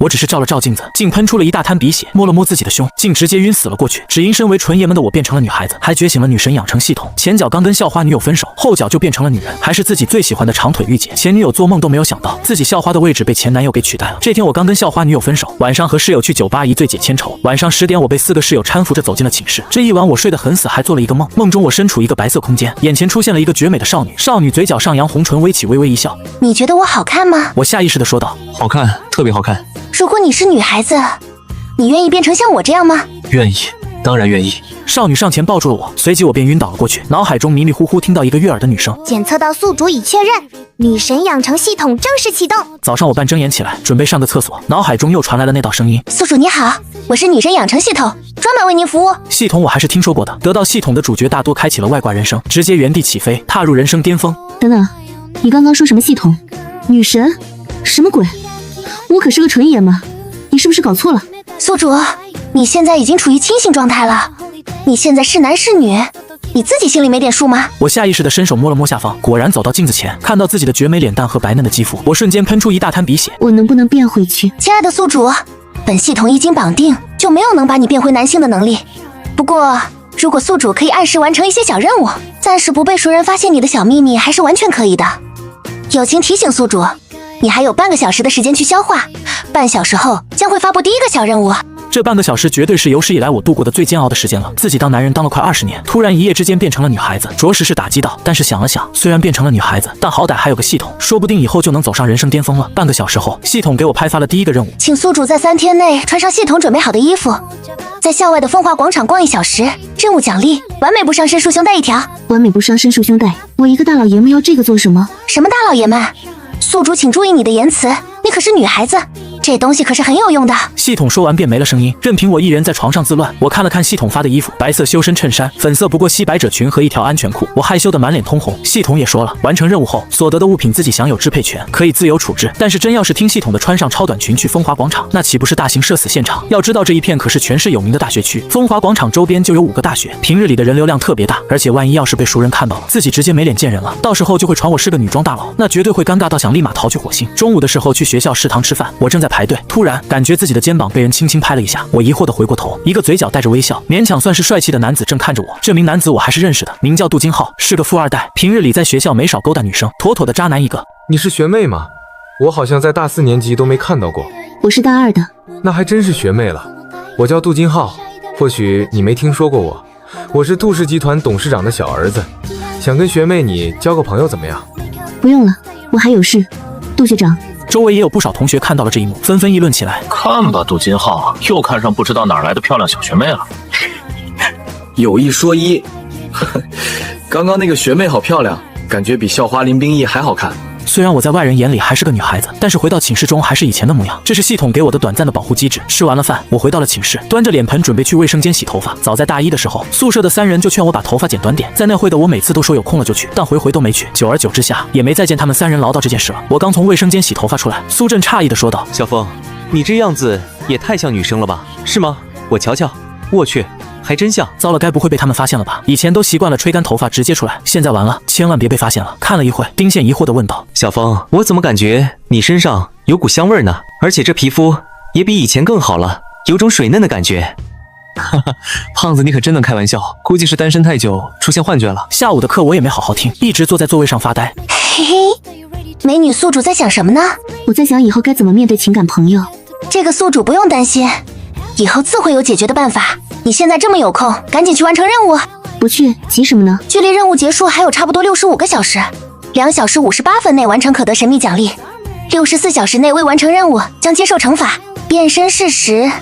我只是照了照镜子，竟喷出了一大滩鼻血，摸了摸自己的胸，竟直接晕死了过去。只因身为纯爷们的我变成了女孩子，还觉醒了女神养成系统。前脚刚跟校花女友分手，后脚就变成了女人，还是自己最喜欢的长腿御姐。前女友做梦都没有想到，自己校花的位置被前男友给取代了。这天我刚跟校花女友分手，晚上和室友去酒吧一醉解千愁。晚上10点，我被4个室友搀扶着走进了寝室。这一晚我睡得很死，还做了一个梦，梦中我身处一个白色空间，眼前出现了一个绝美的少女，少女嘴角上扬，红唇微起，微微一笑。你觉得我好看吗？我下意识地说道。好看，特别好看。如果你是女孩子，你愿意变成像我这样吗？愿意，当然愿意。少女上前抱住了我，随即我便晕倒了过去，脑海中迷迷糊糊听到一个悦耳的女声：检测到宿主已确认，女神养成系统正式启动。早上我半睁眼起来，准备上个厕所，脑海中又传来了那道声音：宿主你好，我是女神养成系统，专门为您服务。系统我还是听说过的，得到系统的主角大多开启了外挂人生，直接原地起飞，踏入人生巅峰。等等，你刚刚说什么系统？女神？什么鬼？我可是个纯爷们，你是不是搞错了？宿主，你现在已经处于清醒状态了，你现在是男是女，你自己心里没点数吗？我下意识地伸手摸了摸下方，果然走到镜子前，看到自己的绝美脸蛋和白嫩的肌肤，我瞬间喷出一大滩鼻血。我能不能变回去？亲爱的宿主，本系统一经绑定，就没有能把你变回男性的能力。不过，如果宿主可以按时完成一些小任务，暂时不被熟人发现你的小秘密，还是完全可以的。友情提醒宿主，你还有半个小时的时间去消化，半小时后将会发布第一个小任务。这半个小时绝对是有史以来我度过的最煎熬的时间了。自己当男人当了快20年，突然一夜之间变成了女孩子，着实是打击到。但是想了想，虽然变成了女孩子，但好歹还有个系统，说不定以后就能走上人生巅峰了。半个小时后，系统给我派发了第一个任务，请宿主在3天内穿上系统准备好的衣服，在校外的风华广场逛1小时。任务奖励：完美不伤身束胸带1条。完美不伤身束胸带，我一个大老爷们要这个做什么？什么大老爷们？宿主请注意你的言辞，你可是女孩子，这东西可是很有用的。系统说完便没了声音，任凭我一人在床上自乱。我看了看系统发的衣服，白色修身衬衫，粉色不过膝百褶裙和一条安全裤，我害羞的满脸通红。系统也说了，完成任务后所得的物品自己享有支配权，可以自由处置。但是真要是听系统的穿上超短裙去风华广场，那岂不是大型社死现场？要知道这一片可是全市有名的大学区，风华广场周边就有5个大学，平日里的人流量特别大，而且万一要是被熟人看到了，自己直接没脸见人了，到时候就会传我是个女装大佬，那绝对会尴尬到想立马逃去火星。中午的时候去学校食堂吃饭，我正在排队，突然感觉自己的肩膀被人轻轻拍了一下，我疑惑地回过头，一个嘴角带着微笑，勉强算是帅气的男子正看着我。这名男子我还是认识的，名叫杜金浩，是个富二代，平日里在学校没少勾搭女生，妥妥的渣男一个。你是学妹吗？我好像在大4年级都没看到过。我是大2的。那还真是学妹了。我叫杜金浩，或许你没听说过我，我是杜氏集团董事长的小儿子，想跟学妹你交个朋友怎么样？不用了，我还有事。杜学长。周围也有不少同学看到了这一幕，纷纷议论起来。看吧，杜金浩又看上不知道哪来的漂亮小学妹了。有一说一，刚刚那个学妹好漂亮，感觉比校花林冰逸还好看。虽然我在外人眼里还是个女孩子，但是回到寝室中还是以前的模样。这是系统给我的短暂的保护机制。吃完了饭，我回到了寝室，端着脸盆准备去卫生间洗头发。早在大1的时候，宿舍的3人就劝我把头发剪短点，在那会的我每次都说有空了就去，但回回都没去。久而久之下，也没再见他们3人唠叨这件事了。我刚从卫生间洗头发出来，苏震诧异地说道：小峰，你这样子也太像女生了吧？是吗？我瞧瞧，我去，还真像。糟了，该不会被他们发现了吧？以前都习惯了吹干头发直接出来，现在完了，千万别被发现了。看了一会，丁宪疑惑地问道：小峰，我怎么感觉你身上有股香味呢？而且这皮肤也比以前更好了，有种水嫩的感觉。哈哈，胖子你可真能开玩笑，估计是单身太久出现幻觉了。下午的课我也没好好听，一直坐在座位上发呆。嘿嘿，美女宿主在想什么呢？我在想以后该怎么面对情感朋友。这个宿主不用担心，以后自会有解决的办法。你现在这么有空，赶紧去完成任务。不去，急什么呢？距离任务结束还有差不多65个小时，2小时58分内完成可得神秘奖励，64小时内未完成任务将接受惩罚。变身事实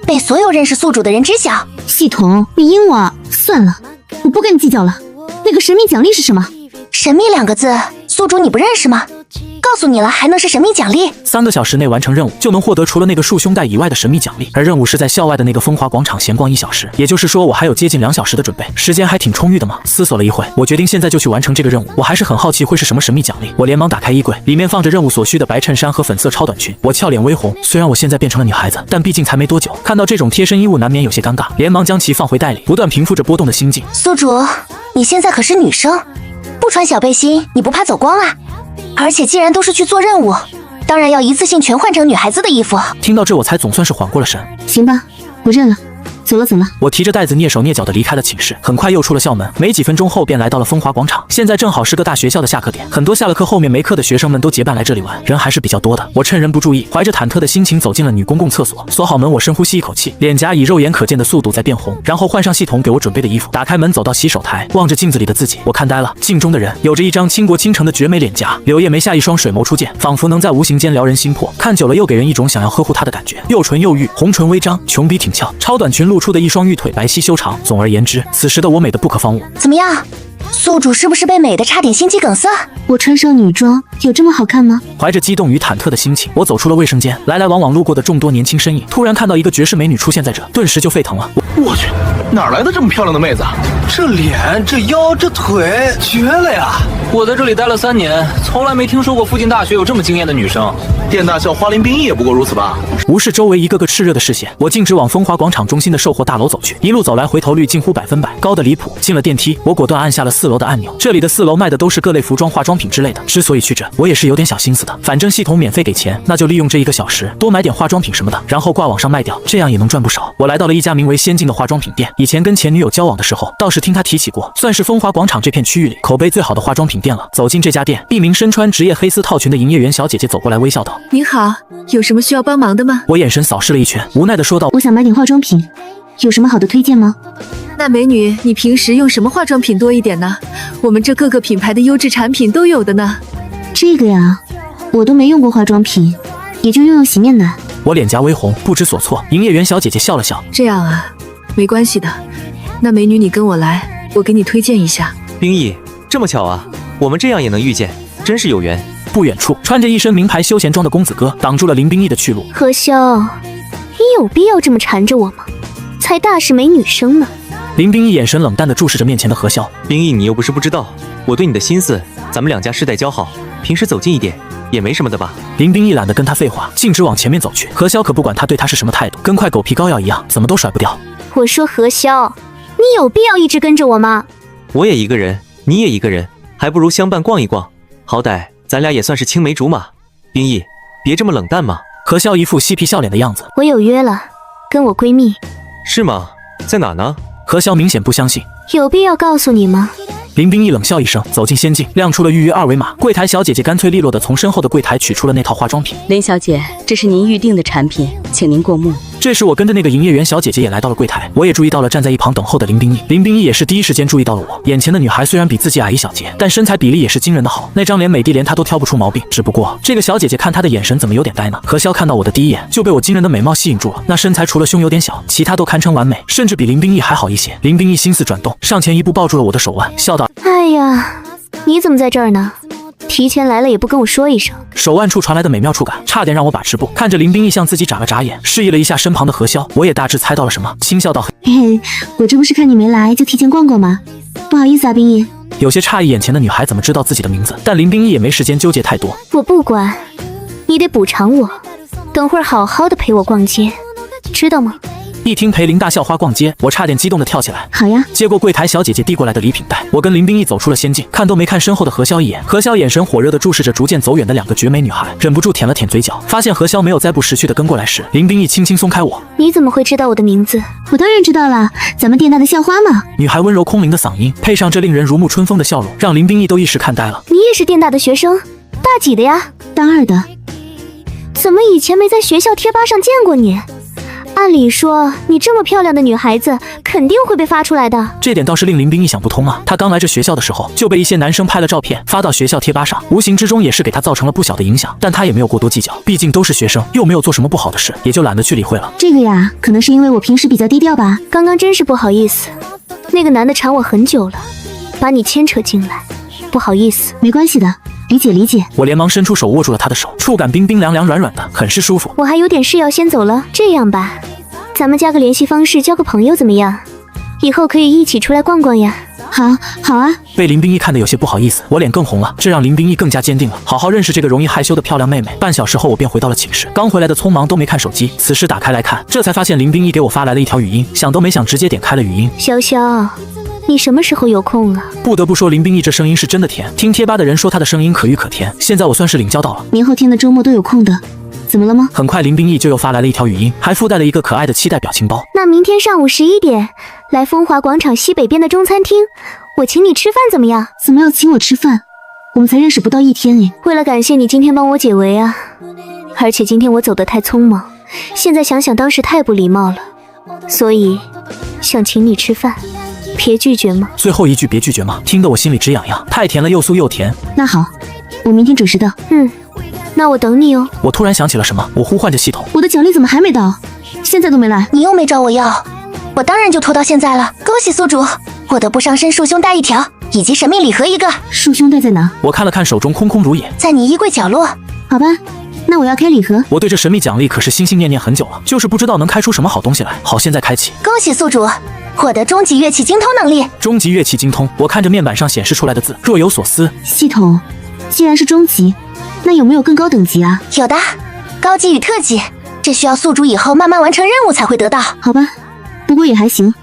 被所有认识宿主的人知晓。系统，你阴我！算了，我不跟你计较了。那个神秘奖励是什么？神秘2个字，宿主你不认识吗？告诉你了，还能是神秘奖励？3个小时内完成任务，就能获得除了那个束胸带以外的神秘奖励。而任务是在校外的那个风华广场闲逛1小时，也就是说我还有接近2小时的准备，时间还挺充裕的嘛。思索了一会，我决定现在就去完成这个任务。我还是很好奇会是什么神秘奖励。我连忙打开衣柜，里面放着任务所需的白衬衫和粉色超短裙。我俏脸微红，虽然我现在变成了女孩子，但毕竟才没多久，看到这种贴身衣物难免有些尴尬，连忙将其放回袋里，不断平复着波动的心境。宿主，你现在可是女生，不穿小背心你不怕走光啊？而且既然都是去做任务，当然要一次性全换成女孩子的衣服。听到这，我才总算是缓过了神。行吧，我认了。走了。我提着袋子蹑手蹑脚地离开了寝室，很快又出了校门，没几分钟后便来到了风华广场。现在正好是个大学校的下课点，很多下了课后面没课的学生们都结伴来这里玩，人还是比较多的。我趁人不注意，怀着忐忑的心情走进了女公共厕所，锁好门，我深呼吸一口气，脸颊以肉眼可见的速度在变红，然后换上系统给我准备的衣服，打开门走到洗手台，望着镜子里的自己，我看呆了。镜中的人有着一张倾国倾城的绝美脸颊，柳叶眉下一双水眸出剑，仿佛能在无形间撩人心魄，看久了又给人一种想要呵护她的感觉。幼唇又玉，红唇微张，琼鼻挺翘，超短裙露出的一双玉腿白皙修长。总而言之，此时的我美得不可方物。怎么样，宿主是不是被美得差点心肌梗塞？我穿上女装有这么好看吗？怀着激动与忐忑的心情，我走出了卫生间，来往往路过的众多年轻身影，突然看到一个绝世美女出现在这，顿时就沸腾了。我去，哪来的这么漂亮的妹子？这脸、这腰、这腿，绝了呀！我在这里待了3年，从来没听说过附近大学有这么惊艳的女生。电大校花林冰逸也不过如此吧？无视周围一个个炽热的视线，我径直往风华广场中心的售货大楼走去。一路走来，回头率近乎100%，高的离谱。进了电梯，我果断按下了4楼的按钮。这里的4楼卖的都是各类服装、化妆品之类的。之所以去这，我也是有点小心思的。反正系统免费给钱，那就利用这1个小时多买点化妆品什么的，然后挂网上卖掉，这样也能赚不少。我来到了一家名为先进的化妆品店。以前跟前女友交往的时候，倒是听她提起过，算是风华广场这片区域里口碑最好的化妆品店了。走进这家店，一名身穿职业黑丝套裙的营业员小姐姐走过来，微笑道：“您好，有什么需要帮忙的吗？”我眼神扫视了一圈，无奈地说道：“我想买点化妆品，有什么好的推荐吗？”那美女，你平时用什么化妆品多一点呢？我们这各个品牌的优质产品都有的呢。这个呀，我都没用过化妆品，也就用洗面奶。我脸颊微红，不知所措。营业员小姐姐笑了笑：“这样啊，没关系的。那美女，你跟我来，我给你推荐一下。”冰逸，这么巧啊，我们这样也能遇见，真是有缘。不远处，穿着一身名牌休闲装的公子哥挡住了林冰逸的去路。何潇，你有必要这么缠着我吗？才大是没女生呢。林冰逸眼神冷淡地注视着面前的何潇。冰逸，你又不是不知道，我对你的心思，咱们2家世代交好，平时走近一点也没什么的吧？林冰逸懒得跟他废话，径直往前面走去。何潇可不管他对他是什么态度，跟块狗皮膏药一样，怎么都甩不掉。我说何潇，你有必要一直跟着我吗？我也一个人，你也一个人，还不如相伴逛一逛，好歹咱俩也算是青梅竹马。冰逸，别这么冷淡嘛。何潇一副嬉皮笑脸的样子。我有约了，跟我闺蜜。是吗？在哪呢？何潇明显不相信。有必要告诉你吗？林冰逸冷笑一声，走进仙境，亮出了预约2维码。柜台小姐姐干脆利落地从身后的柜台取出了那套化妆品。林小姐，这是您预定的产品，请您过目。这时我跟着那个营业员小姐姐也来到了柜台，我也注意到了站在一旁等候的林冰逸。林冰逸也是第一时间注意到了我。眼前的女孩虽然比自己矮一小截，但身材比例也是惊人的好，那张脸美的连她都挑不出毛病。只不过这个小姐姐看她的眼神怎么有点呆呢？何潇看到我的第一眼就被我惊人的美貌吸引住了，那身材除了胸有点小，其他都堪称完美，甚至比林冰逸还好一些。林冰逸心思转动，上前一步抱住了我的手腕，笑道：“哎呀，你怎么在这儿呢？提前来了也不跟我说一声。”手腕处传来的美妙触感，差点让我把持不。看着林冰逸向自己眨了眨眼，示意了一下身旁的何潇，我也大致猜到了什么，轻笑道：“嘿嘿，我这不是看你没来就提前逛逛吗？不好意思啊，冰逸。”有些诧异眼前的女孩怎么知道自己的名字，但林冰逸也没时间纠结太多。我不管，你得补偿我，等会儿好好的陪我逛街，知道吗？一听陪林大校花逛街，我差点激动地跳起来。好呀！接过柜台小姐姐递过来的礼品袋，我跟林冰逸走出了仙境，看都没看身后的何潇一眼。何潇眼神火热地注视着逐渐走远的2个绝美女孩，忍不住舔了舔嘴角。发现何潇没有再不识趣地跟过来时，林冰逸轻轻松开我。你怎么会知道我的名字？我当然知道了，咱们电大的校花嘛。女孩温柔空灵的嗓音，配上这令人如沐春风的笑容，让林冰逸都一时看呆了。你也是电大的学生？大几的呀？大2的。怎么以前没在学校贴吧上见过你？按理说，你这么漂亮的女孩子，肯定会被发出来的。这点倒是令林冰逸想不通啊。她刚来这学校的时候，就被一些男生拍了照片发到学校贴吧上，无形之中也是给她造成了不小的影响。但她也没有过多计较，毕竟都是学生，又没有做什么不好的事，也就懒得去理会了。这个呀，可能是因为我平时比较低调吧。刚刚真是不好意思，那个男的缠我很久了，把你牵扯进来，不好意思。没关系的。理解理解。我连忙伸出手握住了他的手，触感冰冰凉凉软软的，很是舒服。我还有点事要先走了，这样吧，咱们加个联系方式，交个朋友怎么样？以后可以一起出来逛逛呀。好啊。被林冰逸看得有些不好意思，我脸更红了，这让林冰逸更加坚定了好好认识这个容易害羞的漂亮妹妹。半小时后，我便回到了寝室，刚回来的匆忙都没看手机，此时打开来看，这才发现林冰逸给我发来了一条语音，想都没想直接点开了语音。潇潇，你什么时候有空了？不得不说，林冰逸这声音是真的甜。听贴吧的人说她的声音可御可甜，现在我算是领教到了。明后天的周末都有空的，怎么了吗？很快，林冰逸就又发来了一条语音，还附带了一个可爱的期待表情包。那明天上午11点，来风华广场西北边的中餐厅，我请你吃饭怎么样？怎么要请我吃饭？我们才认识不到1天诶。为了感谢你今天帮我解围啊，而且今天我走得太匆忙，现在想想当时太不礼貌了，所以想请你吃饭，别拒绝吗？最后一句别拒绝吗？听得我心里直痒痒，太甜了，又酥又甜。那好，我明天准时到。那我等你哦。我突然想起了什么，我呼唤着系统，我的奖励怎么还没到？现在都没来。你又没找我要，我当然就拖到现在了。恭喜宿主，获得不伤身束胸带1条，以及神秘礼盒1个。束胸带在哪？我看了看手中空空如也，在你衣柜角落。好吧，那我要开礼盒。我对这神秘奖励可是心心念念很久了，就是不知道能开出什么好东西来。好，现在开启。恭喜宿主，获得终极乐器精通能力。终极乐器精通，我看着面板上显示出来的字，若有所思。系统，既然是终极，那有没有更高等级啊？有的，高级与特级，这需要宿主以后慢慢完成任务才会得到。好吧，不过也还行，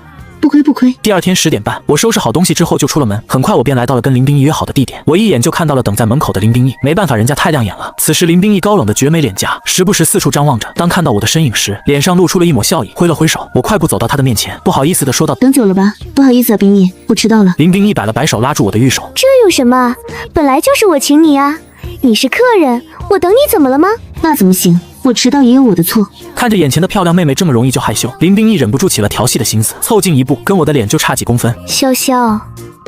不亏不亏。第二天10点半，我收拾好东西之后就出了门，很快我便来到了跟林冰逸约好的地点。我一眼就看到了等在门口的林冰逸，没办法，人家太亮眼了。此时林冰逸高冷的绝美脸颊，时不时四处张望着。当看到我的身影时，脸上露出了一抹笑意，挥了挥手。我快步走到他的面前，不好意思地说道：“等久了吧？不好意思啊，冰逸，我迟到了。”林冰逸摆了摆手，拉住我的玉手：“这有什么？本来就是我请你啊，你是客人，我等你怎么了吗？”那怎么行？我迟到也有我的错。看着眼前的漂亮妹妹这么容易就害羞，林冰逸忍不住起了调戏的心思，凑近一步，跟我的脸就差几公分。潇潇，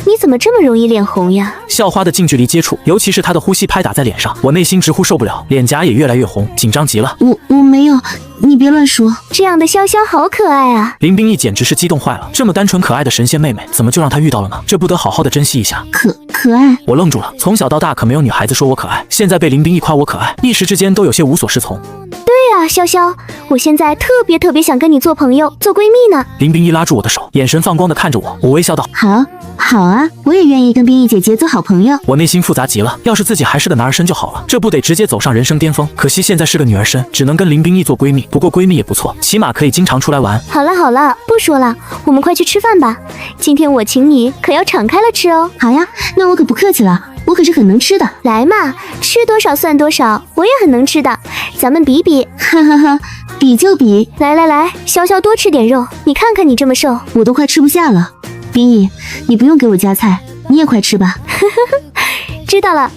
你怎么这么容易脸红呀？校花的近距离接触，尤其是她的呼吸拍打在脸上，我内心直呼受不了，脸颊也越来越红，紧张极了。我没有，你别乱说。这样的潇潇好可爱啊！林冰逸简直是激动坏了，这么单纯可爱的神仙妹妹，怎么就让她遇到了呢？这不得好好的珍惜一下。可爱？我愣住了，从小到大可没有女孩子说我可爱，现在被林冰逸夸我可爱，一时之间都有些无所适从。对啊，潇潇，我现在特别想跟你做朋友，做闺蜜呢。林冰逸拉住我的手，眼神放光的看着我，我微笑道：“好啊，我也愿意跟冰逸姐姐做好朋友。”我内心复杂极了，要是自己还是个男儿身就好了，这不得直接走上人生巅峰。可惜现在是个女儿身，只能跟林冰逸做闺蜜。不过闺蜜也不错，起码可以经常出来玩。好了，不说了，我们快去吃饭吧。今天我请你，可要敞开了吃哦。好呀，那我可不客气了，我可是很能吃的。来嘛，吃多少算多少，我也很能吃的，咱们比比。哈哈哈，比就比。来，潇潇多吃点肉，你看看你这么瘦，我都快吃不下了。冰逸，你不用给我夹菜，你也快吃吧。知道了，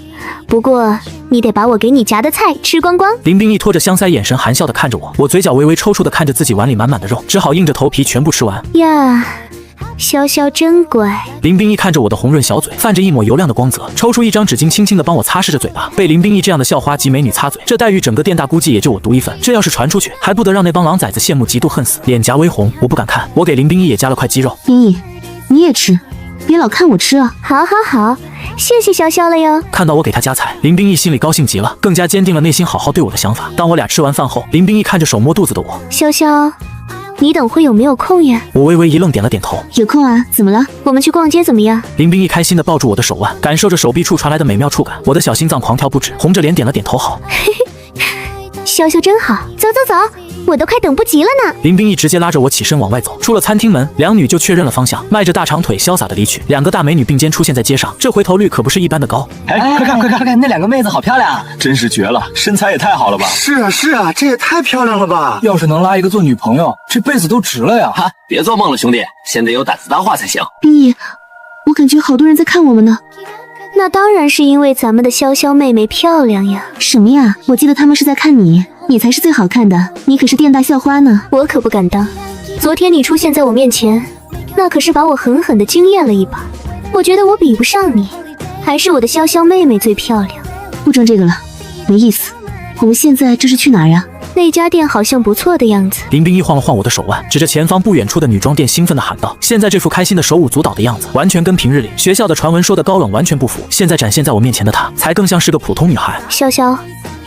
不过你得把我给你夹的菜吃光光。林冰逸拖着香腮，眼神含笑的看着我，我嘴角微微抽搐的看着自己碗里满满的肉，只好硬着头皮全部吃完。呀，潇潇真乖。林冰逸看着我的红润小嘴，泛着一抹油亮的光泽，抽出一张纸巾，轻轻的帮我擦拭着嘴巴。被林冰逸这样的校花级美女擦嘴，这待遇整个电大估计也就我独一份。这要是传出去，还不得让那帮狼崽子羡慕嫉妒恨死。脸颊微红，我不敢看。我给林冰逸也夹了块鸡肉。冰逸，你也吃，别老看我吃啊。好，谢谢潇潇了哟。看到我给他夹菜，林冰逸心里高兴极了，更加坚定了内心好好对我的想法。当我俩吃完饭后，林冰逸看着手摸肚子的我：“潇潇，你等会有没有空呀？”我微微一愣，点了点头。有空啊，怎么了？我们去逛街怎么样？林冰逸开心地抱住我的手腕，感受着手臂处传来的美妙触感，我的小心脏狂跳不止，红着脸点了点头。好。潇潇真好，走，我都快等不及了呢。林冰逸直接拉着我起身往外走，出了餐厅门，两女就确认了方向，迈着大长腿潇洒的离去。两个大美女并肩出现在街上，这回头率可不是一般的高。快看，那两个妹子好漂亮啊，真是绝了，身材也太好了吧。是啊，这也太漂亮了吧。要是能拉一个做女朋友，这辈子都值了呀。哈，别做梦了，兄弟，先得有胆子搭话才行。冰逸，我感觉好多人在看我们呢。那当然是因为咱们的潇潇妹妹漂亮呀。什么呀？我记得他们是在看你，你才是最好看的，你可是电大校花呢。我可不敢当，昨天你出现在我面前，那可是把我狠狠的惊艳了一把。我觉得我比不上你，还是我的潇潇妹妹最漂亮。不争这个了，没意思。我们现在这是去哪儿啊？那家店好像不错的样子。林冰逸晃了晃我的手腕，指着前方不远处的女装店，兴奋地喊道：“现在这副开心的手舞足蹈的样子，完全跟平日里学校的传闻说的高冷完全不符。现在展现在我面前的她，才更像是个普通女孩。”潇潇，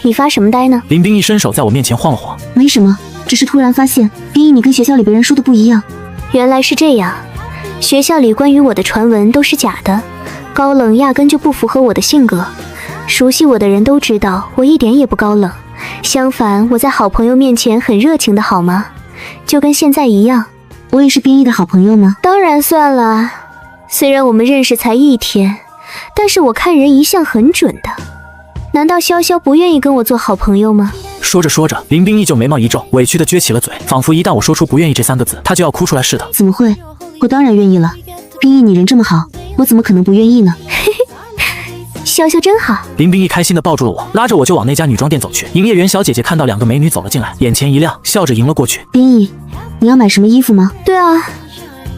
你发什么呆呢？林冰逸伸手在我面前晃了晃。没什么，只是突然发现，冰逸你跟学校里别人说的不一样。原来是这样，学校里关于我的传闻都是假的，高冷压根就不符合我的性格。熟悉我的人都知道，我一点也不高冷。相反，我在好朋友面前很热情的好吗？就跟现在一样。我也是冰逸的好朋友吗？当然算了，虽然我们认识才1天，但是我看人一向很准的。难道潇潇不愿意跟我做好朋友吗？说着说着，林冰依旧眉毛一皱，委屈地撅起了嘴，仿佛一旦我说出不愿意这3个字，她就要哭出来似的。怎么会？我当然愿意了。冰依，你人这么好，我怎么可能不愿意呢？潇潇真好。林冰依开心地抱住了我，拉着我就往那家女装店走去。营业员小姐姐看到2个美女走了进来，眼前一亮，笑着迎了过去。冰依，你要买什么衣服吗？对啊，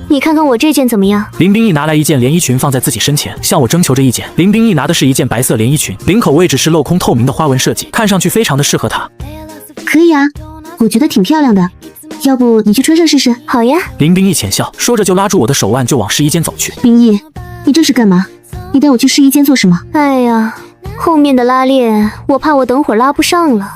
你看看我这件怎么样？林冰依拿来一件连衣裙放在自己身前，向我征求着意见。林冰依拿的是一件白色连衣裙，领口位置是镂空透明的花纹设计，看上去非常的适合她。可以啊，我觉得挺漂亮的，要不你去穿上试试？好呀。林冰依浅笑，说着就拉住我的手腕就往试衣间走去。冰依，你这是干嘛？你带我去试衣间做什么？哎呀，后面的拉链我怕我等会儿拉不上了。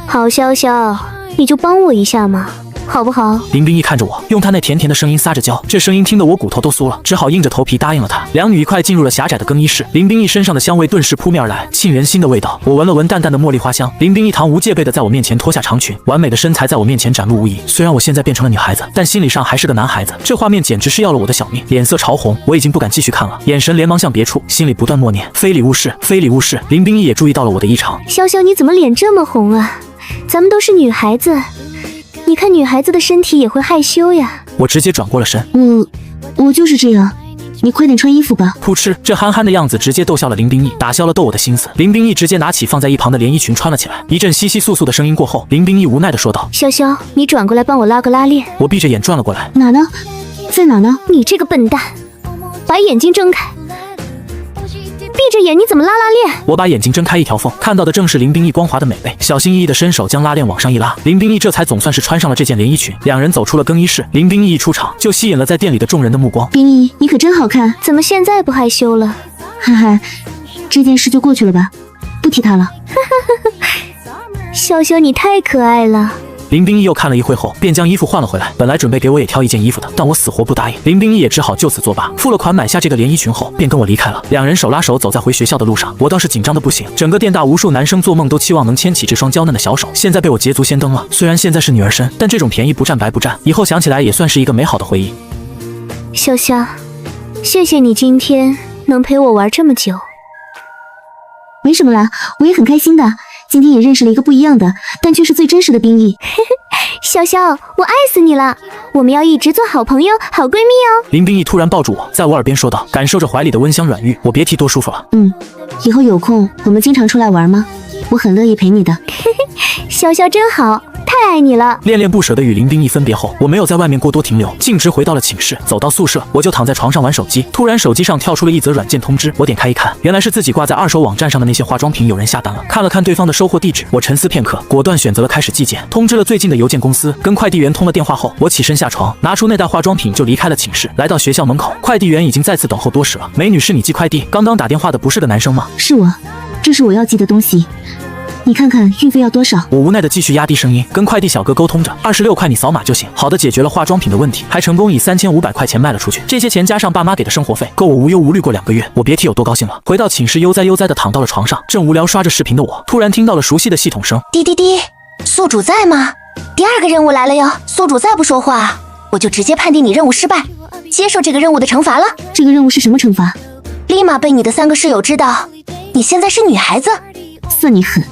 好，潇潇，你就帮我一下嘛，好不好？林冰依看着我，用她那甜甜的声音撒着娇，这声音听得我骨头都酥了，只好硬着头皮答应了她。2女一块进入了狭窄的更衣室，林冰依身上的香味顿时扑面而来，沁人心的味道。我闻了闻淡淡的茉莉花香，林冰依堂无戒备的在我面前脱下长裙，完美的身材在我面前展露无遗。虽然我现在变成了女孩子，但心理上还是个男孩子，这画面简直是要了我的小命，脸色潮红，我已经不敢继续看了，眼神连忙向别处，心里不断默念非礼勿视，非礼勿视。林冰依也注意到了我的异常。潇潇，你怎么脸这么红啊？咱们都是女孩子，你看女孩子的身体也会害羞呀。我直接转过了身。我就是这样，你快点穿衣服吧。噗嗤，这憨憨的样子直接逗笑了林冰依，打消了逗我的心思。林冰依直接拿起放在一旁的连衣裙穿了起来。一阵窸窸窣窣的声音过后，林冰依无奈地说道：潇潇，你转过来帮我拉个拉链。我闭着眼转了过来。哪呢？在哪呢？你这个笨蛋，把眼睛睁开。闭着眼你怎么拉拉链？我把眼睛睁开一条缝，看到的正是林冰依光滑的美背，小心翼翼的伸手将拉链往上一拉，林冰依这才总算是穿上了这件连衣裙。2人走出了更衣室，林冰依一出场就吸引了在店里的众人的目光。冰依，你可真好看，怎么现在不害羞了？嗨嗨，这件事就过去了吧，不提它了。潇潇，你太可爱了。林冰依又看了一会后，便将衣服换了回来。本来准备给我也挑一件衣服的，但我死活不答应。林冰依也只好就此作罢，付了款买下这个连衣裙后，便跟我离开了。2人手拉手走在回学校的路上，我倒是紧张的不行。整个电大无数男生做梦都期望能牵起这双娇嫩的小手，现在被我捷足先登了。虽然现在是女儿身，但这种便宜不占白不占，以后想起来也算是一个美好的回忆。潇潇，谢谢你今天能陪我玩这么久。没什么啦，我也很开心的。今天也认识了一个不一样的，但却是最真实的冰依。潇潇，我爱死你了！我们要一直做好朋友、好闺蜜哦。林冰依突然抱住我，在我耳边说道，感受着怀里的温香软玉，我别提多舒服了。以后有空我们经常出来玩吗？我很乐意陪你的。潇潇真好，太爱你了。恋恋不舍的与林冰依分别后，我没有在外面过多停留，径直回到了寝室。走到宿舍，我就躺在床上玩手机，突然手机上跳出了一则软件通知，我点开一看，原来是自己挂在2手网站上的那些化妆品有人下单了。看了看对方的收货地址，我沉思片刻，果断选择了开始寄件，通知了最近的邮件公司，跟快递员通了电话后，我起身下床，拿出那袋化妆品就离开了寝室，来到学校门口，快递员已经在此等候多时了。美女，是你寄快递？刚刚打电话的不是个男生吗？是我，这是我要寄的东西。你看看运费要多少？我无奈的继续压低声音，跟快递小哥沟通着，26块你扫码就行。好的，解决了化妆品的问题，还成功以3500块钱卖了出去。这些钱加上爸妈给的生活费，够我无忧无虑过2个月。我别提有多高兴了。回到寝室，悠哉悠哉的躺到了床上，正无聊刷着视频的我，突然听到了熟悉的系统声：滴滴滴，宿主在吗？第2个任务来了哟，宿主再不说话，我就直接判定你任务失败，接受这个任务的惩罚了。这个任务是什么惩罚？立马被你的3个室友知道你现在是女孩子。算你狠，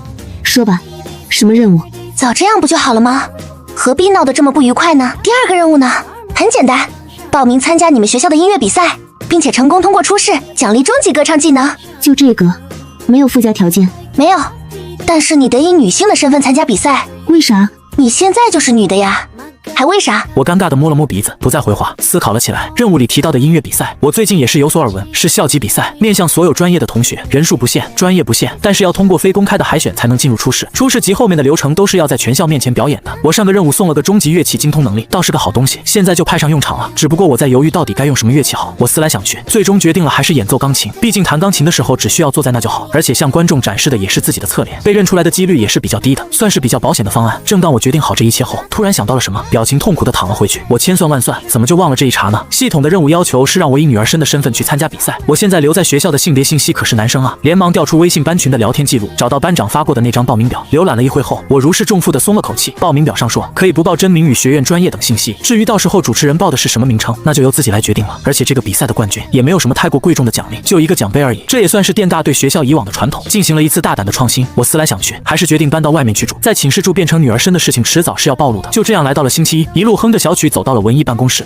说吧，什么任务？早这样不就好了吗？何必闹得这么不愉快呢？第2个任务呢，很简单，报名参加你们学校的音乐比赛，并且成功通过初试，奖励终极歌唱技能。就这个，没有附加条件？没有，但是你得以女性的身份参加比赛。为啥？你现在就是女的呀，还为啥？我尴尬的摸了摸鼻子，不再回话，思考了起来。任务里提到的音乐比赛，我最近也是有所耳闻，是校级比赛，面向所有专业的同学，人数不限，专业不限，但是要通过非公开的海选才能进入初试。初试及后面的流程都是要在全校面前表演的。我上个任务送了个终极乐器精通能力，倒是个好东西，现在就派上用场了。只不过我在犹豫到底该用什么乐器好。我思来想去，最终决定了还是演奏钢琴，毕竟弹钢琴的时候只需要坐在那就好，而且向观众展示的也是自己的侧脸，被认出来的几率也是比较低的，算是比较保险的方案。正当我决定好这一切后，突然想到了什么，表情情痛苦地躺了回去。我千算万算，怎么就忘了这一茬呢？系统的任务要求是让我以女儿身的身份去参加比赛，我现在留在学校的性别信息可是男生啊！连忙调出微信班群的聊天记录，找到班长发过的那张报名表，浏览了一会后，我如释重负地松了口气。报名表上说可以不报真名与学院专业等信息，至于到时候主持人报的是什么名称，那就由自己来决定了。而且这个比赛的冠军也没有什么太过贵重的奖励，就一个奖杯而已。这也算是电大对学校以往的传统，进行了一次大胆的创新。我思来想去，还是决定搬到外面去住，在寝室住变成女儿身的事情迟早是要暴露的。就这样来到了星期一，一路哼着小曲走到了文艺办公室。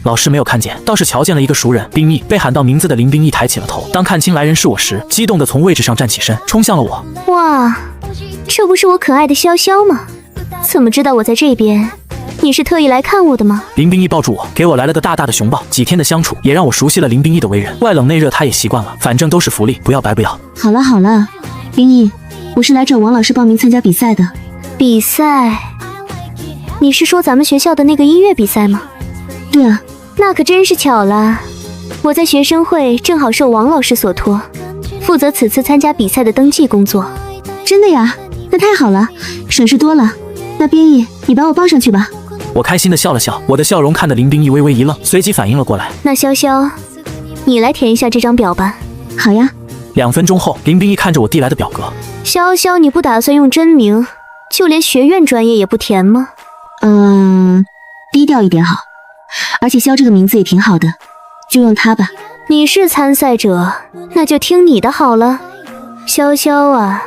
老师没有看见，倒是瞧见了一个熟人，冰毅。被喊到名字的林冰毅抬起了头，当看清来人是我时，激动地从位置上站起身，冲向了我。哇，这不是我可爱的潇潇吗？怎么知道我在这边？你是特意来看我的吗？林冰毅抱住我，给我来了个大大的熊抱。几天的相处，也让我熟悉了林冰毅的为人，外冷内热他也习惯了，反正都是福利，不要白不要。好了好了，冰毅，我是来找王老师报名参加比赛的。比赛？你是说咱们学校的那个音乐比赛吗？对啊。那可真是巧了，我在学生会正好受王老师所托，负责此次参加比赛的登记工作。真的呀？那太好了，省事多了。那冰毅，你把我抱上去吧。我开心地笑了笑，我的笑容看得林冰毅微微一愣，随即反应了过来。那潇潇，你来填一下这张表吧。好呀。2分钟后，林冰毅看着我递来的表格。潇潇，你不打算用真名，就连学院专业也不填吗？低调一点好。而且萧这个名字也挺好的，就用它吧。你是参赛者，那就听你的好了。潇潇啊，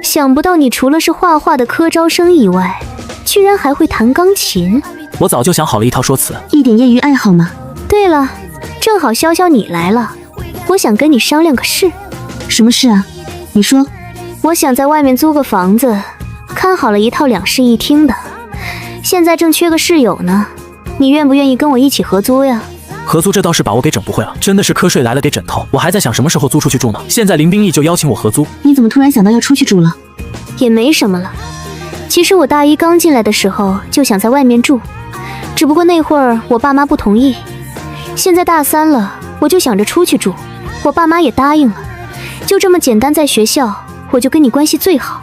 想不到你除了是画画的科招生以外，居然还会弹钢琴。我早就想好了一套说辞。一点业余爱好吗？对了，正好潇潇你来了，我想跟你商量个事。什么事啊？你说。我想在外面租个房子，看好了一套2室1厅的，现在正缺个室友呢。你愿不愿意跟我一起合租呀？合租这倒是把我给整不会了，真的是瞌睡来了给枕头。我还在想什么时候租出去住呢，现在林冰毅就邀请我合租。你怎么突然想到要出去住了？也没什么了，其实我大一刚进来的时候就想在外面住，只不过那会儿我爸妈不同意。现在大3了，我就想着出去住，我爸妈也答应了。就这么简单，在学校我就跟你关系最好，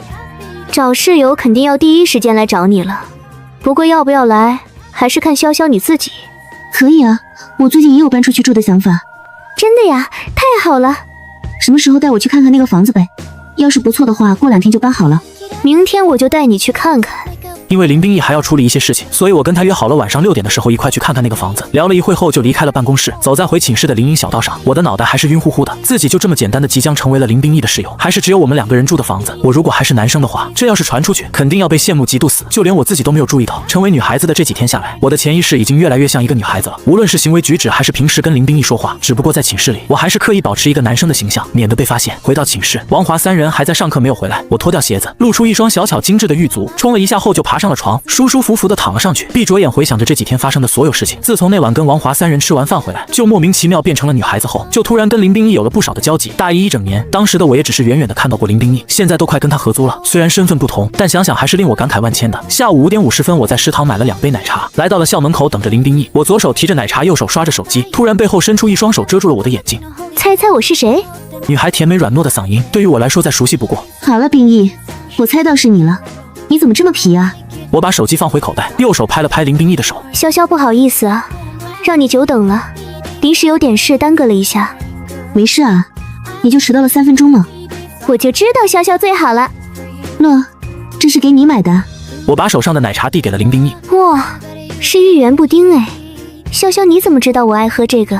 找室友肯定要第一时间来找你了。不过要不要来，还是看潇潇你自己。可以啊，我最近也有搬出去住的想法。真的呀？太好了。什么时候带我去看看那个房子呗？要是不错的话，过2天就搬好了。明天我就带你去看看。因为林冰毅还要处理一些事情，所以我跟他约好了晚上6点的时候一块去看看那个房子。聊了一会后就离开了办公室，走在回寝室的林荫小道上，我的脑袋还是晕乎乎的。自己就这么简单的即将成为了林冰毅的室友，还是只有我们2个人住的房子。我如果还是男生的话，这要是传出去，肯定要被羡慕嫉妒死。就连我自己都没有注意到，成为女孩子的这几天下来，我的潜意识已经越来越像一个女孩子了。无论是行为举止还是平时跟林冰毅说话，只不过在寝室里，我还是刻意保持一个男生的形象，免得被发现。回到寝室，王华3人还在上课没有回来，我脱掉鞋子，露出一双小巧精致的玉足，冲了一下后就爬上了床，舒舒服服地躺了上去，闭着眼回想着这几天发生的所有事情。自从那晚跟王华3人吃完饭回来，就莫名其妙变成了女孩子后，就突然跟林冰毅有了不少的交集。大一1整年，当时的我也只是远远地看到过林冰毅，现在都快跟他合租了。虽然身份不同，但想想还是令我感慨万千的。下午5点50分，我在食堂买了2杯奶茶，来到了校门口等着林冰毅。我左手提着奶茶，右手刷着手机，突然背后伸出一双手遮住了我的眼睛。猜猜我是谁？女孩甜美软糯的嗓音，对于我来说再熟悉不过。好了，冰毅，我猜到是你了。你怎么这么皮啊？我把手机放回口袋，右手拍了拍林冰毅的手。潇潇，不好意思啊，让你久等了，临时有点事耽搁了一下。没事啊，你就迟到了3分钟了。我就知道潇潇最好了。诺，这是给你买的。我把手上的奶茶递给了林冰毅。哇，是芋圆布丁哎。潇潇，你怎么知道我爱喝这个？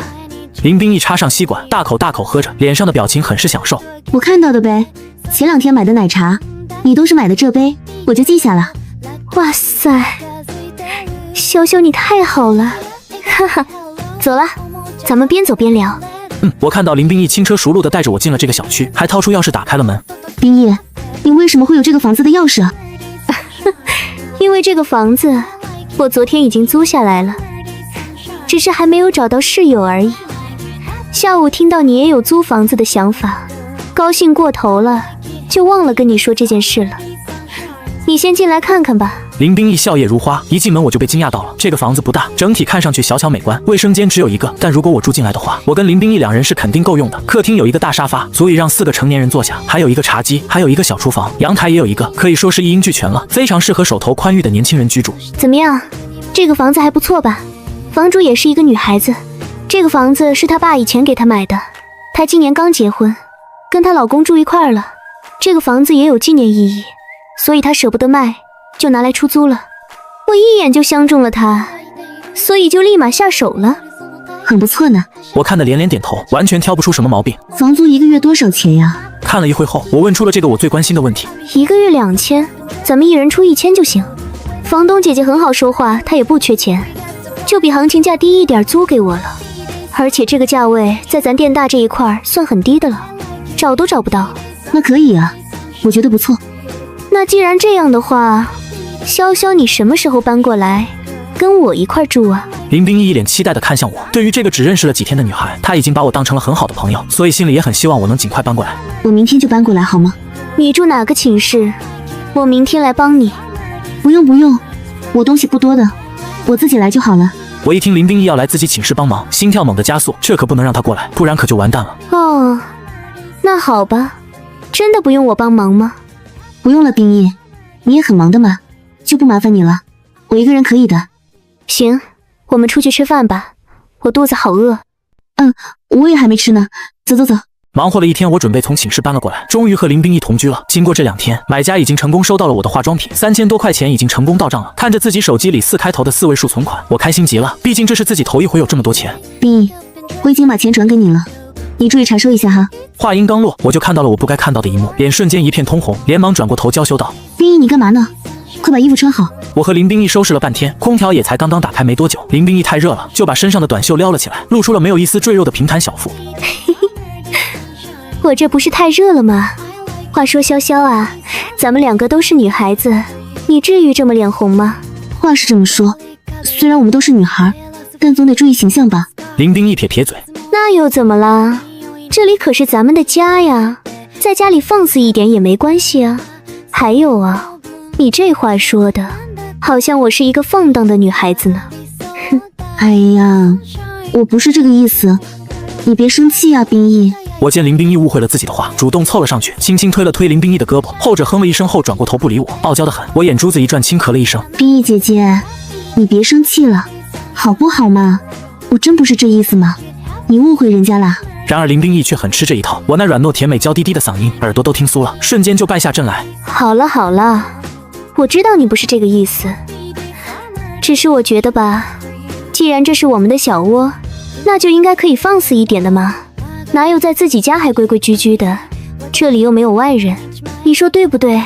林冰毅插上吸管，大口大口喝着，脸上的表情很是享受。我看到的呗，前2天买的奶茶，你都是买的这杯，我就记下了。哇塞，潇潇你太好了，哈哈。走了，咱们边走边聊。我看到林冰毅轻车熟路地带着我进了这个小区，还掏出钥匙打开了门。冰毅，你为什么会有这个房子的钥匙啊？因为这个房子我昨天已经租下来了，只是还没有找到室友而已。下午听到你也有租房子的想法，高兴过头了，就忘了跟你说这件事了。你先进来看看吧。林冰逸笑靥如花，一进门我就被惊讶到了。这个房子不大，整体看上去小巧美观，卫生间只有一个，但如果我住进来的话，我跟林冰逸两人是肯定够用的。客厅有一个大沙发，足以让4个成年人坐下，还有一个茶几，还有一个小厨房，阳台也有一个，可以说是一应俱全了，非常适合手头宽裕的年轻人居住。怎么样，这个房子还不错吧？房主也是一个女孩子，这个房子是她爸以前给她买的，她今年刚结婚，跟她老公住一块儿了。这个房子也有纪念意义，所以她舍不得卖，就拿来出租了。我一眼就相中了她，所以就立马下手了。很不错呢。我看得连连点头，完全挑不出什么毛病。房租1个月多少钱呀？看了一会后，我问出了这个我最关心的问题。1个月2000，咱们一人出1000就行。房东姐姐很好说话，她也不缺钱，就比行情价低一点租给我了。而且这个价位在咱店大这一块算很低的了，找都找不到。那可以啊，我觉得不错。那既然这样的话，潇潇你什么时候搬过来跟我一块住啊？林冰逸一脸期待地看向我。对于这个只认识了几天的女孩，她已经把我当成了很好的朋友，所以心里也很希望我能尽快搬过来。我明天就搬过来好吗？你住哪个寝室？我明天来帮你。不用不用，我东西不多的，我自己来就好了。我一听林冰逸要来自己寝室帮忙，心跳猛地加速，这可不能让她过来，不然可就完蛋了。哦，那好吧，真的不用我帮忙吗？不用了，冰逸，你也很忙的嘛，就不麻烦你了，我一个人可以的。行，我们出去吃饭吧，我肚子好饿。我也还没吃呢，走走走。忙活了一天，我准备从寝室搬了过来，终于和林冰逸同居了。经过这2天，买家已经成功收到了我的化妆品，3000多块钱已经成功到账了。看着自己手机里4开头的4位数存款，我开心极了，毕竟这是自己头一回有这么多钱。冰逸，我已经把钱转给你了，你注意查收一下哈。话音刚落，我就看到了我不该看到的一幕，脸瞬间一片通红，连忙转过头娇羞道：冰逸，你干嘛呢？快把衣服穿好。我和林冰逸收拾了半天，空调也才刚刚打开没多久，林冰逸太热了，就把身上的短袖撩了起来，露出了没有一丝赘肉的平坦小腹。我这不是太热了吗？话说潇潇啊，咱们2个都是女孩子，你至于这么脸红吗？话是这么说，虽然我们都是女孩，但总得注意形象吧。林冰逸撇撇嘴，那又怎么啦？这里可是咱们的家呀，在家里放肆一点也没关系啊。还有啊，你这话说的好像我是一个放荡的女孩子呢。哼，哎呀，我不是这个意思，你别生气啊，冰逸。我见林冰逸误会了自己的话，主动凑了上去，轻轻推了推林冰逸的胳膊，后者哼了一声后转过头不理我，傲娇得很。我眼珠子一转，轻咳了一声。冰逸姐姐，你别生气了，好不好嘛？我真不是这意思嘛，你误会人家啦。然而林冰逸却很吃这一套，我那软糯甜美娇滴滴的嗓音，耳朵都听酥了，瞬间就败下阵来。好了好了，我知道你不是这个意思，只是我觉得吧，既然这是我们的小窝，那就应该可以放肆一点的嘛。哪有在自己家还规规矩矩的？这里又没有外人，你说对不对？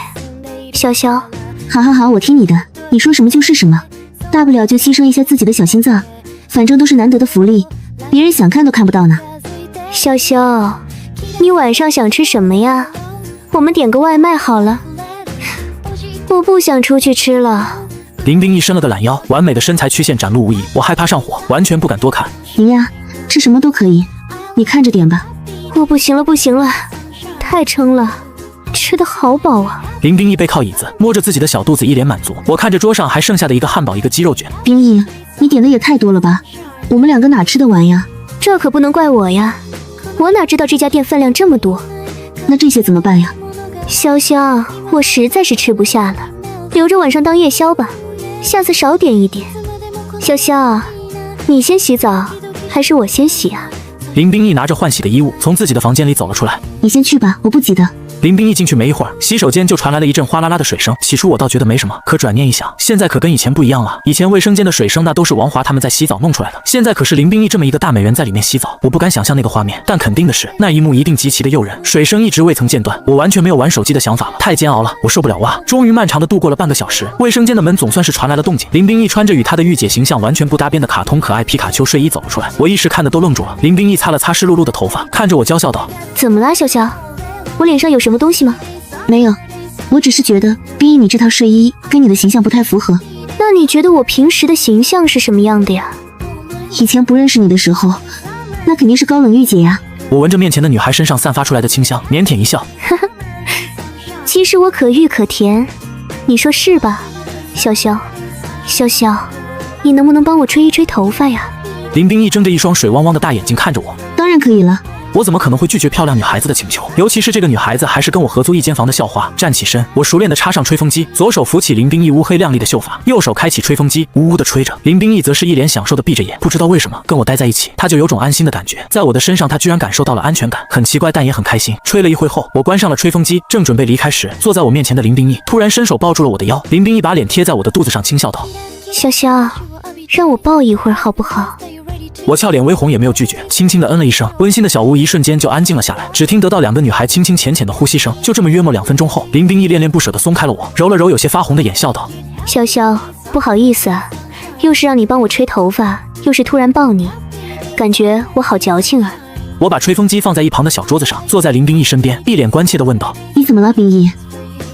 潇潇，好好好，我听你的，你说什么就是什么，大不了就牺牲一下自己的小心脏，反正都是难得的福利，别人想看都看不到呢。潇潇，你晚上想吃什么呀？我们点个外卖好了。我不想出去吃了。林冰逸伸了个懒腰，完美的身材曲线展露无遗，我害怕上火，完全不敢多看。你呀，吃什么都可以，你看着点吧。我不行了不行了，太撑了，吃得好饱啊。林冰逸背靠椅子，摸着自己的小肚子，一脸满足。我看着桌上还剩下的一个汉堡，一个鸡肉卷。冰逸，你点的也太多了吧，我们2个哪吃得完呀？这可不能怪我呀，我哪知道这家店分量这么多。那这些怎么办呀？潇潇，我实在是吃不下了，留着晚上当夜宵吧，下次少点一点。潇潇，你先洗澡还是我先洗啊？林冰逸拿着换洗的衣物从自己的房间里走了出来。你先去吧，我不急的。林冰逸进去没一会儿，洗手间就传来了一阵哗啦啦的水声。起初我倒觉得没什么，可转念一想，现在可跟以前不一样了。以前卫生间的水声那都是王华他们在洗澡弄出来的，现在可是林冰逸这么一个大美人在里面洗澡。我不敢想象那个画面，但肯定的是那一幕一定极其的诱人。水声一直未曾间断，我完全没有玩手机的想法了，太煎熬了，我受不了哇！终于漫长的度过了半个小时，卫生间的门总算是传来了动静。林冰逸穿着与她的御姐形象完全不搭边的卡通可爱皮卡丘睡衣走了出来，我一时看的都愣住了。林冰逸擦了擦湿漉漉的头发，看着我娇笑道：怎么啦，潇潇？我脸上有什么东西吗？没有，我只是觉得冰逸你这套睡衣跟你的形象不太符合。那你觉得我平时的形象是什么样的呀？以前不认识你的时候，那肯定是高冷御姐呀。我闻着面前的女孩身上散发出来的清香，腼腆一笑。其实我可御可甜，你说是吧？潇潇，潇潇，你能不能帮我吹一吹头发呀？林冰逸睁着一双水汪汪的大眼睛看着我，当然可以了。我怎么可能会拒绝漂亮女孩子的请求？尤其是这个女孩子还是跟我合租一间房的校花。站起身，我熟练地插上吹风机，左手扶起林冰逸乌黑亮丽的秀发，右手开启吹风机，呜呜地吹着。林冰逸则是一脸享受地闭着眼，不知道为什么跟我待在一起，她就有种安心的感觉。在我的身上，她居然感受到了安全感，很奇怪，但也很开心。吹了一会后，我关上了吹风机，正准备离开时，坐在我面前的林冰逸突然伸手抱住了我的腰。林冰逸把脸贴在我的肚子上，轻笑道：“潇潇，让我抱一会儿好不好？”我俏脸微红，也没有拒绝，轻轻地嗯了一声。温馨的小屋一瞬间就安静了下来，只听得到两个女孩轻轻浅浅的呼吸声。就这么约莫2分钟后，林冰逸恋恋不舍地松开了我，揉了揉有些发红的眼，笑道：“潇潇，不好意思啊，又是让你帮我吹头发，又是突然抱你，感觉我好矫情啊。”我把吹风机放在一旁的小桌子上，坐在林冰逸身边，一脸关切地问道：“你怎么了，冰逸？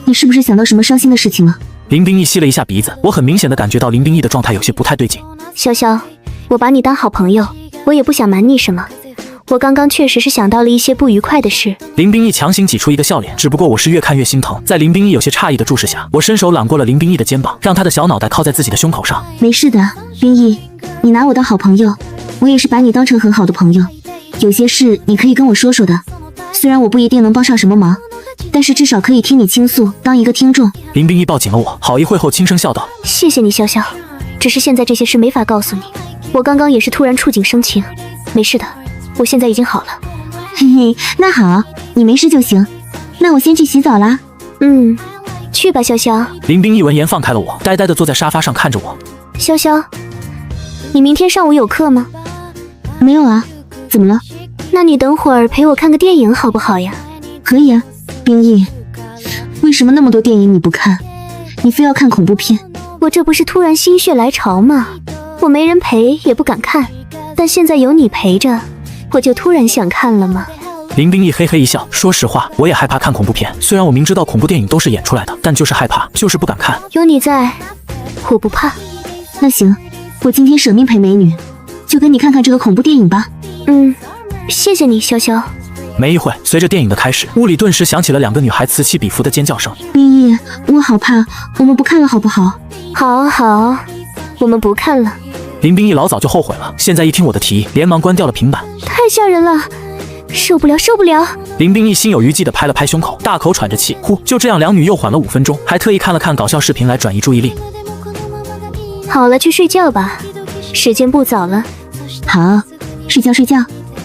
你是不是想到什么伤心的事情了？”林冰逸吸了一下鼻子，我很明显地感觉到林冰逸的状态有些不太对劲。潇潇，我把你当好朋友，我也不想瞒你什么。我刚刚确实是想到了一些不愉快的事。林冰逸强行挤出一个笑脸，只不过我是越看越心疼。在林冰逸有些诧异的注视下，我伸手揽过了林冰逸的肩膀，让她的小脑袋靠在自己的胸口上。没事的，冰逸，你拿我当好朋友，我也是把你当成很好的朋友。有些事你可以跟我说说的，虽然我不一定能帮上什么忙，但是至少可以听你倾诉，当一个听众。林冰逸抱紧了我，好一会后轻声笑道：“谢谢你，潇潇，只是现在这些事没法告诉你。我刚刚也是突然触景生情，没事的，我现在已经好了。”嘿嘿，那好，你没事就行。那我先去洗澡啦。去吧，潇潇。林冰逸闻言放开了我，呆呆地坐在沙发上看着我。潇潇，你明天上午有课吗？没有啊，怎么了？那你等会儿陪我看个电影好不好呀？可以啊，冰逸，为什么那么多电影你不看，你非要看恐怖片？我这不是突然心血来潮吗？我没人陪也不敢看，但现在有你陪着，我就突然想看了吗？林冰逸嘿嘿一笑，说实话，我也害怕看恐怖片。虽然我明知道恐怖电影都是演出来的，但就是害怕，就是不敢看。有你在，我不怕。那行，我今天舍命陪美女，就跟你看看这个恐怖电影吧。谢谢你，潇潇。没一会，随着电影的开始，屋里顿时响起了两个女孩此起彼伏的尖叫声。冰逸，我好怕，我们不看了好不好？好，我们不看了。林冰逸老早就后悔了，现在一听我的提议，连忙关掉了平板。太吓人了，受不了！林冰逸心有余悸地拍了拍胸口，大口喘着气。就这样，两女又缓了5分钟，还特意看了看搞笑视频来转移注意力。好了，去睡觉吧，时间不早了。好，睡觉，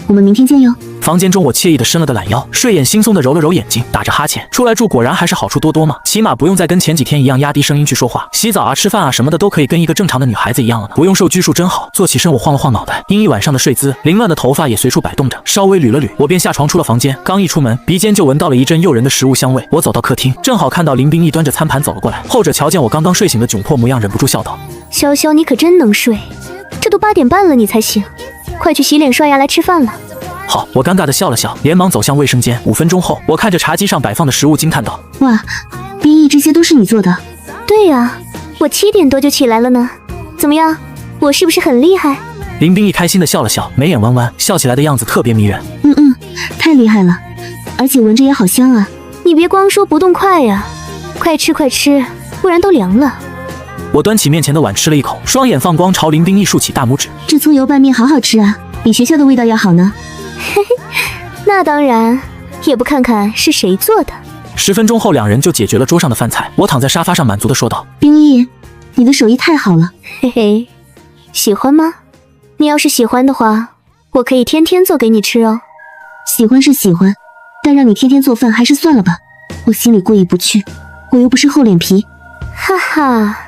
我们明天见哟。房间中，我惬意地伸了个懒腰，睡眼惺忪地揉了揉眼睛，打着哈欠。出来住果然还是好处多多嘛，起码不用再跟前几天一样压低声音去说话，洗澡啊、吃饭啊什么的都可以跟一个正常的女孩子一样了呢，不用受拘束真好。坐起身，我晃了晃脑袋，因一晚上的睡姿，凌乱的头发也随处摆动着，稍微捋了捋，我便下床出了房间。刚一出门，鼻尖就闻到了一阵诱人的食物香味。我走到客厅，正好看到林冰逸端着餐盘走了过来，后者瞧见我刚刚睡醒的窘迫模样，忍不住笑道：“潇潇，你可真能睡，这都8点半了你才醒，快去洗脸刷牙来吃饭了。”好，我尴尬地笑了笑，连忙走向卫生间。5分钟后，我看着茶几上摆放的食物，惊叹道：“哇，冰逸，这些都是你做的？”“对呀，我7点多就起来了呢。怎么样，我是不是很厉害？”林冰逸开心地笑了笑，眉眼弯弯，笑起来的样子特别迷人。太厉害了，而且闻着也好香啊。你别光说不动快呀，快吃，不然都凉了。我端起面前的碗吃了一口，双眼放光，朝林冰逸竖起大拇指。这葱油拌面好好吃啊，比学校的味道要好呢。嘿嘿，那当然，也不看看是谁做的。10分钟后，两人就解决了桌上的饭菜。我躺在沙发上满足地说道：“冰逸，你的手艺太好了。”嘿嘿，喜欢吗？你要是喜欢的话，我可以天天做给你吃哦。喜欢是喜欢，但让你天天做饭还是算了吧，我心里过意不去，我又不是厚脸皮。哈哈，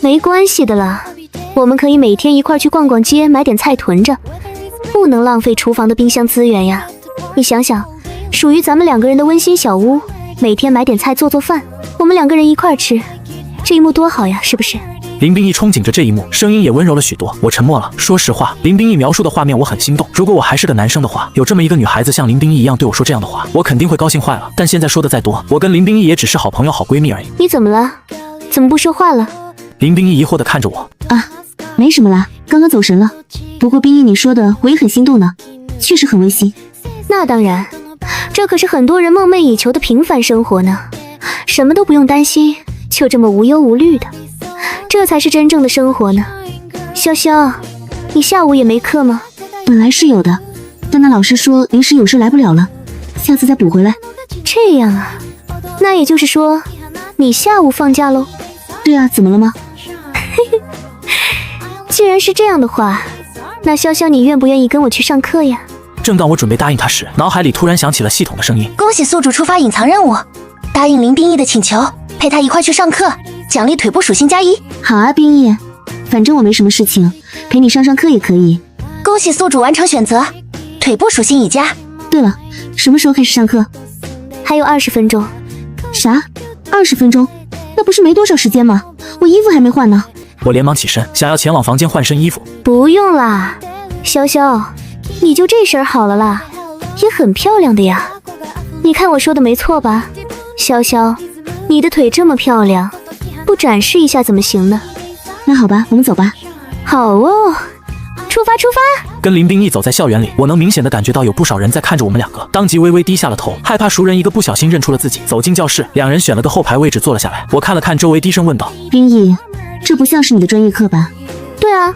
没关系的啦，我们可以每天一块去逛逛街，买点菜囤着，不能浪费厨房的冰箱资源呀。你想想，属于咱们2个人的温馨小屋，每天买点菜做饭，我们2个人一块吃，这一幕多好呀，是不是？林冰逸憧憬着这一幕，声音也温柔了许多。我沉默了。说实话，林冰逸描述的画面我很心动。如果我还是个男生的话，有这么一个女孩子像林冰逸一样对我说这样的话，我肯定会高兴坏了。但现在说的再多，我跟林冰逸也只是好朋友、好闺蜜而已。你怎么了？怎么不说话了？林冰逸疑惑地看着我。没什么啦，刚刚走神了。不过冰逸你说的我也很心动呢，确实很温馨。那当然，这可是很多人梦寐以求的平凡生活呢，什么都不用担心，就这么无忧无虑的，这才是真正的生活呢。潇潇，你下午也没课吗？本来是有的，但那老师说临时有事来不了了，下次再补回来。这样啊，那也就是说，你下午放假喽？对啊，怎么了吗？既然是这样的话，那潇潇你愿不愿意跟我去上课呀？正当我准备答应他时，脑海里突然响起了系统的声音：恭喜宿主触发隐藏任务，答应林冰逸的请求，陪他一块去上课，奖励腿部属性+1。好啊，冰逸，反正我没什么事情，陪你上课也可以。恭喜宿主完成选择，腿部属性已加。对了，什么时候开始上课？还有20分钟。啥？20分钟？那不是没多少时间吗？我衣服还没换呢。我连忙起身，想要前往房间换身衣服。不用啦，潇潇，你就这身好了啦，也很漂亮的呀。你看我说的没错吧？潇潇，你的腿这么漂亮，不展示一下怎么行呢？那好吧，我们走吧。好哦，出发出发！跟林冰逸走在校园里，我能明显的感觉到有不少人在看着我们两个，当即微微低下了头，害怕熟人一个不小心认出了自己。走进教室，两人选了个后排位置坐了下来。我看了看周围，低声问道：冰逸，这不像是你的专业课吧？对啊，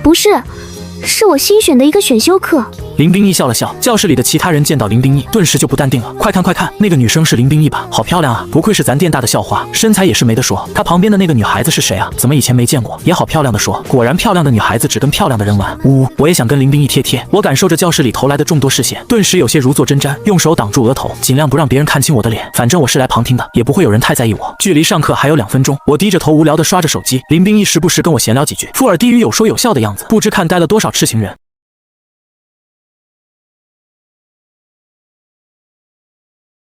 不是，是我新选的一个选修课。林冰逸笑了笑，教室里的其他人见到林冰逸，顿时就不淡定了。快看快看，那个女生是林冰逸吧？好漂亮啊，不愧是咱店大的校花，身材也是没得说。她旁边的那个女孩子是谁啊？怎么以前没见过？也好漂亮的说，果然漂亮的女孩子只跟漂亮的人玩。呜，我也想跟林冰逸贴贴。我感受着教室里投来的众多视线，顿时有些如坐针毡，用手挡住额头，尽量不让别人看清我的脸。反正我是来旁听的，也不会有人太在意我。距离上课还有2分钟，我低着头无聊的刷着手机，林冰逸时不时跟我闲聊几句，附耳低语有说有笑的样子，不知看呆了多少痴情人。